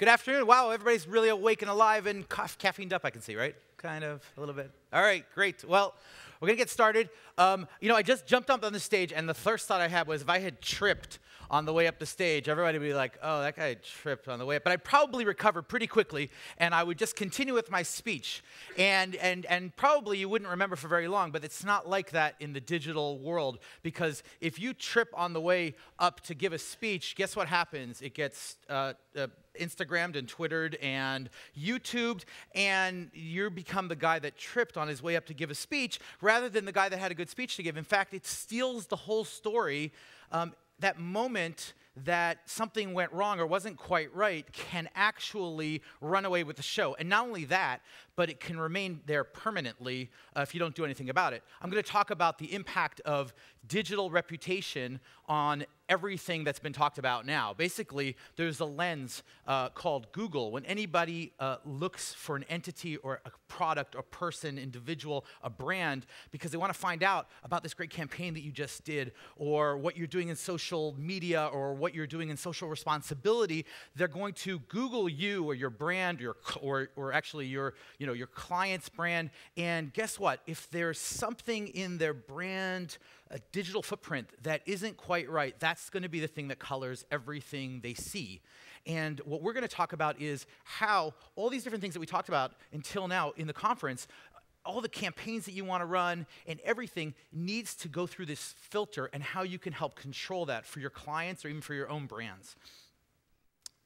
Good afternoon. Wow, everybody's really awake and alive and caffeined up, I can see, right? Kind of, a little bit. All right, great. Well, we're going to get started. I just jumped up on the stage, and the first thought I had was if I had tripped on the way up the stage, everybody would be like, oh, that guy tripped on the way up. But I'd probably recover pretty quickly, and I would just continue with my speech. And probably you wouldn't remember for very long, but it's not like that in the digital world, because if you trip on the way up to give a speech, guess what happens? It gets Instagrammed and Twittered and YouTubed, and you become the guy that tripped on his way up to give a speech rather than the guy that had a good speech to give. In fact, it steals the whole story. That moment that something went wrong or wasn't quite right can actually run away with the show. And not only that, but it can remain there permanently if you don't do anything about it. I'm going to talk about the impact of digital reputation on everything that's been talked about now. Basically, there's a lens called Google. When anybody looks for an entity or a product or person, individual, a brand, because they want to find out about this great campaign that you just did, or what you're doing in social media, or what you're doing in social responsibility, they're going to Google you or your brand, or actually your client's brand. And guess what? If there's something in their brand, a digital footprint that isn't quite right, that's going to be the thing that colors everything they see. And what we're going to talk about is how all these different things that we talked about until now in the conference, all the campaigns that you want to run and everything needs to go through this filter, and how you can help control that for your clients or even for your own brands.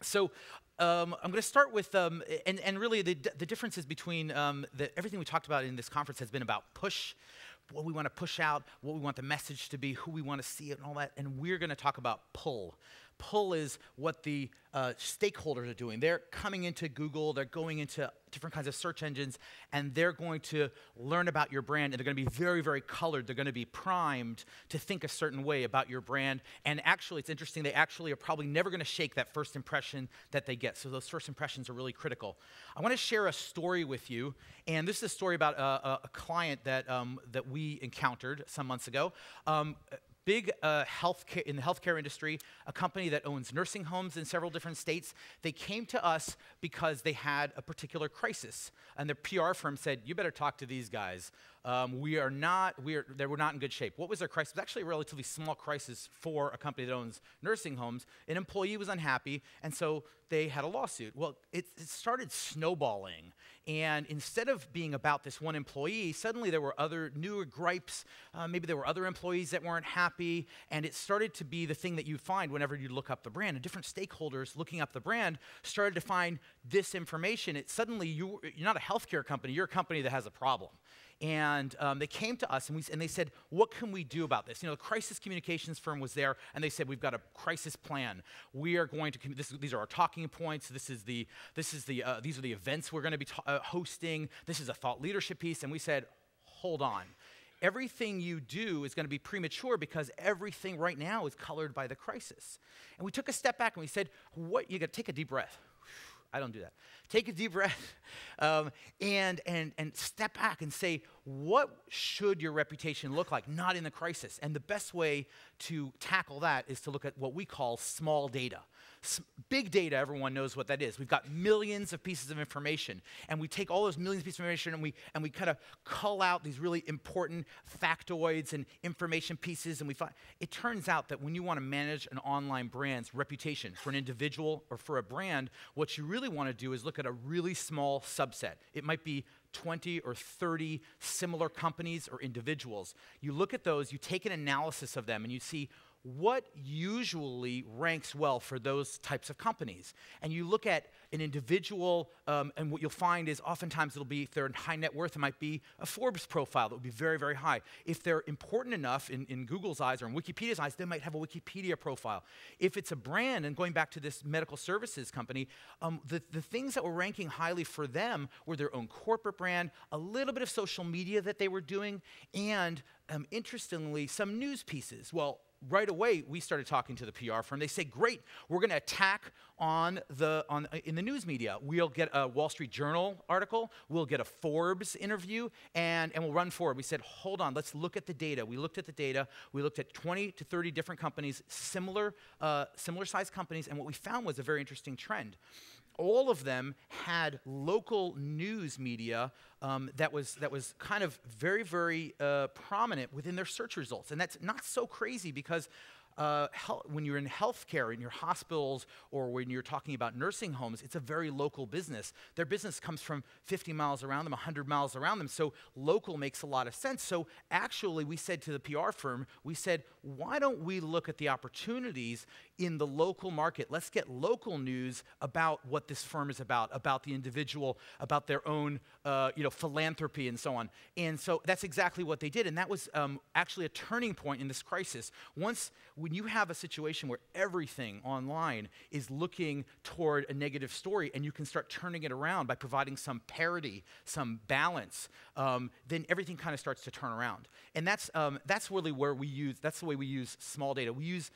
So I'm going to start with, and really the differences between everything we talked about in this conference has been about push, what we want to push out, what we want the message to be, who we want to see it, and all that. And we're going to talk about pull. Pull is what the stakeholders are doing. They're coming into Google, they're going into different kinds of search engines, and they're going to learn about your brand, and they're going to be very, very colored. They're going to be primed to think a certain way about your brand. And actually, it's interesting, they actually are probably never going to shake that first impression that they get. So those first impressions are really critical. I want to share a story with you, and this is a story about a client that we encountered some months ago. Big healthcare, in the healthcare industry, a company that owns nursing homes in several different states. They came to us because they had a particular crisis, and the PR firm said, "You better talk to these guys. They were not in good shape." What was their crisis? It was actually a relatively small crisis for a company that owns nursing homes. An employee was unhappy, and so they had a lawsuit. Well, it started snowballing, and instead of being about this one employee, suddenly there were other newer gripes. Maybe there were other employees that weren't happy, and it started to be the thing that you find whenever you look up the brand. And different stakeholders looking up the brand started to find this information. Suddenly you're not a healthcare company, you're a company that has a problem. And they came to us, and they said, what can we do about this? The crisis communications firm was there, and they said, we've got a crisis plan. We are going to, these are our talking points. These are the events we're going to be hosting. This is a thought leadership piece. And we said, hold on. Everything you do is going to be premature because everything right now is colored by the crisis. And we took a step back, and we said, you got to take a deep breath. I don't do that. Take a deep breath and step back and say, what should your reputation look like, not in the crisis? And the best way to tackle that is to look at what we call small data. Big data, everyone knows what that is. We've got millions of pieces of information, and we take all those millions of pieces of information, and we kind of cull out these really important factoids and information pieces, and we find it turns out that when you want to manage an online brand's reputation for an individual or for a brand, what you really want to do is look at a really small subset. It might be 20 or 30 similar companies or individuals. You look at those, you take an analysis of them, and you see what usually ranks well for those types of companies. And you look at an individual, and what you'll find is oftentimes it'll be, if they're high net worth, it might be a Forbes profile that would be very, very high. If they're important enough in Google's eyes or in Wikipedia's eyes, they might have a Wikipedia profile. If it's a brand, and going back to this medical services company, the things that were ranking highly for them were their own corporate brand, a little bit of social media that they were doing, and interestingly, some news pieces. Well, right away, we started talking to the PR firm. They say, great, we're going to attack in the news media. We'll get a Wall Street Journal article, we'll get a Forbes interview, and we'll run forward. We said, hold on, let's look at the data. We looked at the data. We looked at 20 to 30 different companies, similar sized companies, and what we found was a very interesting trend. All of them had local news media that was kind of very, very prominent within their search results. And that's not so crazy because when you're in healthcare, in your hospitals, or when you're talking about nursing homes, it's a very local business. Their business comes from 50 miles around them, 100 miles around them, so local makes a lot of sense. So actually, we said to the PR firm, we said, why don't we look at the opportunities in the local market? Let's get local news about what this firm is about the individual, about their own philanthropy and so on. And so that's exactly what they did, and that was actually a turning point in this crisis. When you have a situation where everything online is looking toward a negative story and you can start turning it around by providing some parity, some balance, then everything kind of starts to turn around. And that's really where that's the way we use small data. We use,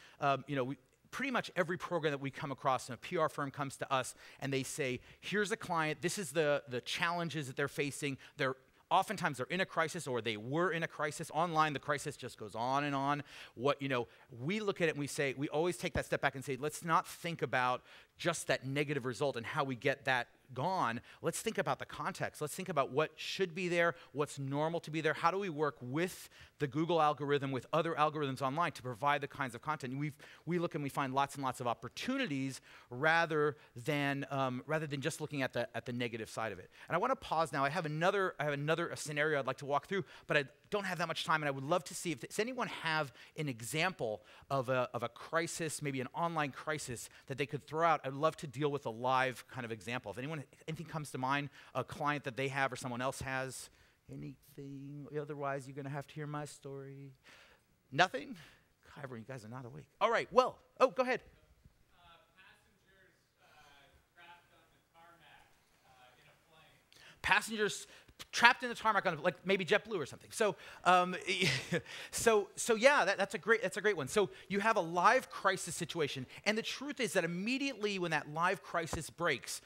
pretty much every program that we come across, and a PR firm comes to us and they say, here's a client, this is the challenges that they're facing. Oftentimes they're in a crisis, or they were in a crisis. Online, the crisis just goes on and on. We look at it and we say, we always take that step back and say, let's not think about just that negative result and how we get that gone. Let's think about the context. Let's think about what should be there, what's normal to be there. How do we work with the Google algorithm, with other algorithms online to provide the kinds of content? And we look and we find lots and lots of opportunities rather than just looking at the negative side of it. And I want to pause now. I have another scenario I'd like to walk through, but I don't have that much time, and I would love to see does anyone have an example of a crisis, maybe an online crisis that they could throw out. I'd love to deal with a live kind of example. If anything comes to mind, a client that they have or someone else has, anything? Otherwise, you're going to have to hear my story. Nothing? Everyone, you guys are not awake. All right, well, go ahead. Passengers trapped on the tarmac in a plane. Passengers trapped in the tarmac on like maybe JetBlue or something. So, yeah, that's a great one. So you have a live crisis situation, and the truth is that immediately when that live crisis breaks,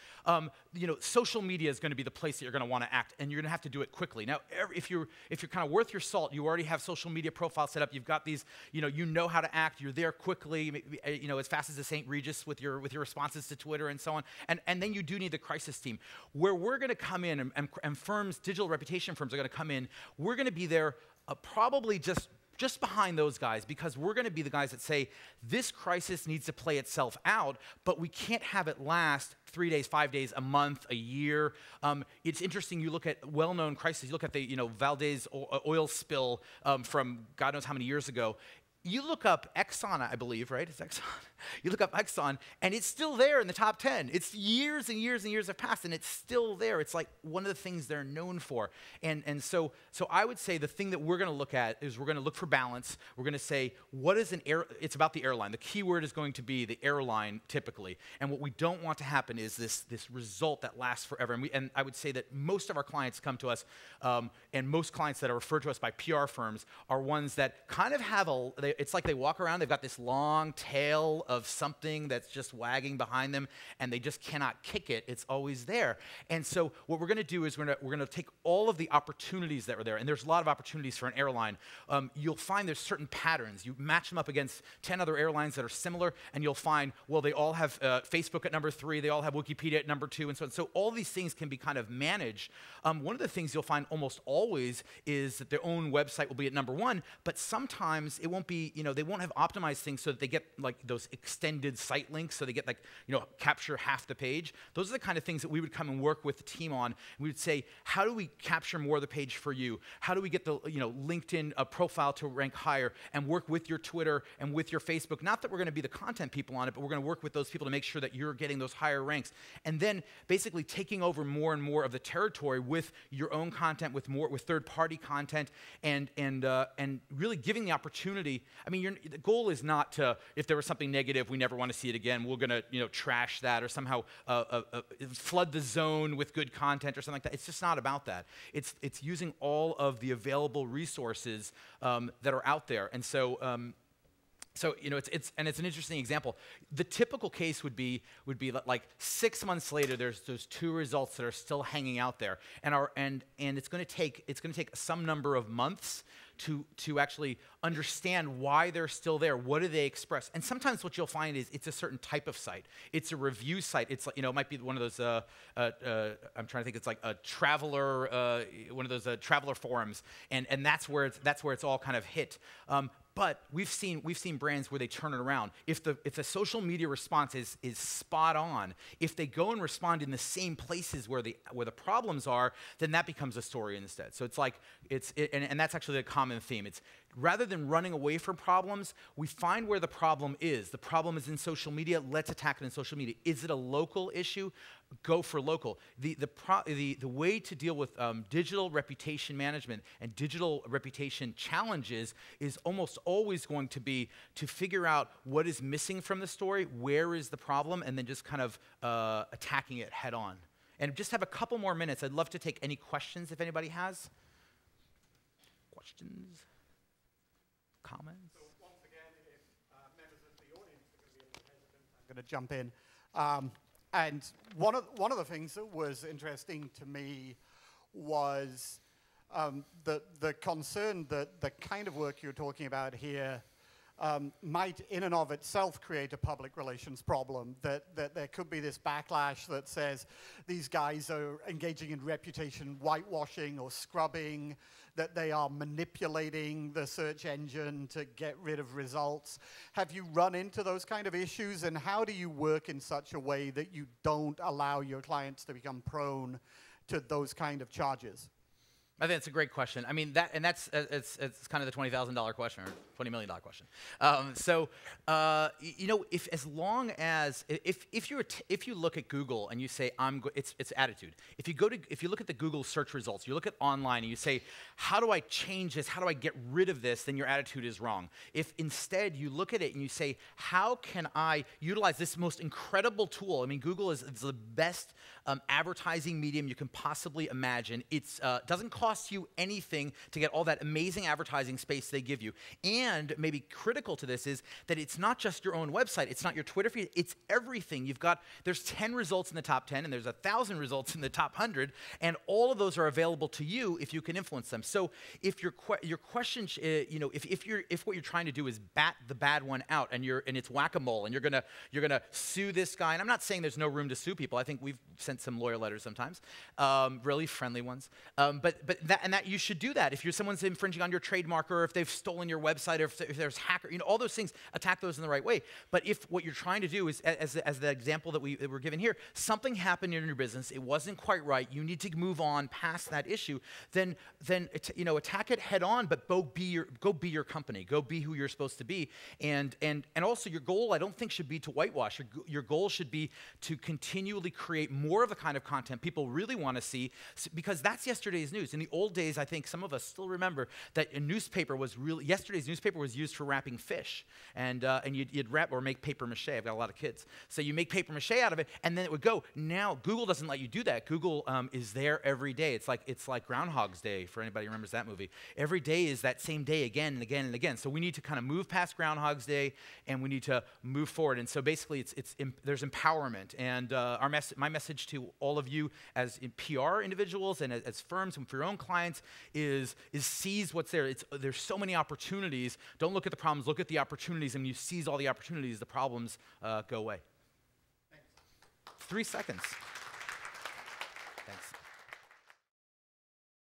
social media is going to be the place that you're going to want to act, and you're going to have to do it quickly. Now, if you're kind of worth your salt, you already have social media profiles set up. You've got these, you know how to act. You're there quickly, as fast as the St. Regis with your responses to Twitter and so on. And then you do need the crisis team, where we're going to come in and firms. Digital reputation firms are going to come in. We're going to be there probably just behind those guys, because we're going to be the guys that say, this crisis needs to play itself out, but we can't have it last 3 days, 5 days, a month, a year. It's interesting, you look at well-known crises, you look at the Valdez oil spill from God knows how many years ago. You look up Exxon, I believe, right? It's Exxon. You look up Exxon, and it's still there in the top 10. It's years and years and years have passed, and it's still there. It's like one of the things they're known for. And so I would say the thing that we're going to look at is we're going to look for balance. We're going to say, what is it's about the airline. The key word is going to be the airline, typically. And what we don't want to happen is this result that lasts forever. And I would say that most of our clients come to us, and most clients that are referred to us by PR firms are ones that kind of have it's like they walk around, they've got this long tail of something that's just wagging behind them, and they just cannot kick it. It's always there. And so what we're going to do is we're going to take all of the opportunities that are there, and there's a lot of opportunities for an airline. You'll find there's certain patterns. You match them up against 10 other airlines that are similar, and you'll find, well, they all have Facebook at number 3, they all have Wikipedia at number 2, and so on. So all these things can be kind of managed. One of the things you'll find almost always is that their own website will be at number 1, but sometimes it won't be, they won't have optimized things so that they get like those extended site links, so they get capture half the page. Those are the kind of things that we would come and work with the team on. We would say, how do we capture more of the page for you? How do we get the LinkedIn profile to rank higher, and work with your Twitter and with your Facebook? Not that we're going to be the content people on it, but we're going to work with those people to make sure that you're getting those higher ranks. And then basically taking over more and more of the territory with your own content, with third-party content, and really giving the opportunity. I mean, the goal is not to, if there was something negative, we never want to see it again, we're going to trash that or somehow flood the zone with good content or something like that. It's just not about that. It's using all of the available resources that are out there. And so So it's an interesting example. The typical case would be like 6 months later. There's those 2 results that are still hanging out there, and it's going to take some number of months to actually understand why they're still there. What do they express? And sometimes what you'll find is it's a certain type of site. It's a review site. It's like, it might be one of those. I'm trying to think. It's like a traveler, one of those traveler forums, and that's where it's all kind of hit. But we've seen brands where they turn it around. If the social media response is spot on, if they go and respond in the same places where the problems are, then that becomes a story instead. So it's like and that's actually a common theme. It's rather than running away from problems, we find where the problem is. The problem is in social media. Let's attack it in social media. Is it a local issue? Go for local. The way to deal with digital reputation management and digital reputation challenges is almost always going to be to figure out what is missing from the story, where is the problem, and then just kind of attacking it head on. And just have a couple more minutes. I'd love to take any questions if anybody has. Questions? Comments? So once again, if members of the audience are going to be a little hesitant, I'm going to jump in. And one of the things that was interesting to me was the concern that the kind of work you're talking about here might in and of itself create a public relations problem, that there could be this backlash that says these guys are engaging in reputation whitewashing or scrubbing, that they are manipulating the search engine to get rid of results. Have you run into those kind of issues, and how do you work in such a way that you don't allow your clients to become prone to those kind of charges? I think it's a great question. I mean, that's it's kind of the $20,000 question or $20 million question. If you look at Google and you say it's attitude. If you look at the Google search results, you look at online and you say, how do I change this? How do I get rid of this? Then your attitude is wrong. If instead you look at it and you say, how can I utilize this most incredible tool? I mean, Google is the best advertising medium you can possibly imagine. It doesn't cost you anything to get all that amazing advertising space they give you. And maybe critical to this is that it's not just your own website, it's not your Twitter feed, it's everything. There's 10 results in the top 10 and there's 1,000 results in the top 100, and all of those are available to you if you can influence them. So if your question, if what you're trying to do is bat the bad one out and it's whack-a-mole and you're gonna sue this guy, and I'm not saying there's no room to sue people. I think we've sent some lawyer letters sometimes, really friendly ones. But that you should do that. If someone's infringing on your trademark, or if they've stolen your website, or if there's hacker, all those things, attack those in the right way. But if what you're trying to do is, as the example that we're given here, something happened in your business, it wasn't quite right, you need to move on past that issue, then attack it head on, but go be your company, go be who you're supposed to be, and also your goal, I don't think, should be to whitewash. Your goal should be to continually create more of the kind of content people really want to see, because that's yesterday's news. In the old days, I think some of us still remember that yesterday's newspaper was used for wrapping fish, and you'd wrap or make paper mache. I've got a lot of kids, so you make paper mache out of it, and then it would go. Now Google doesn't let you do that. Google is there every day. It's like Groundhog's Day, for anybody who remembers that movie. Every day is that same day again and again and again. So we need to kind of move past Groundhog's Day, and we need to move forward. And so basically, there's empowerment, and my message to all of you as PR individuals and as firms and for your own clients is seize what's there. There's so many opportunities. Don't look at the problems, look at the opportunities, and when you seize all the opportunities, the problems go away. Thanks. 3 seconds.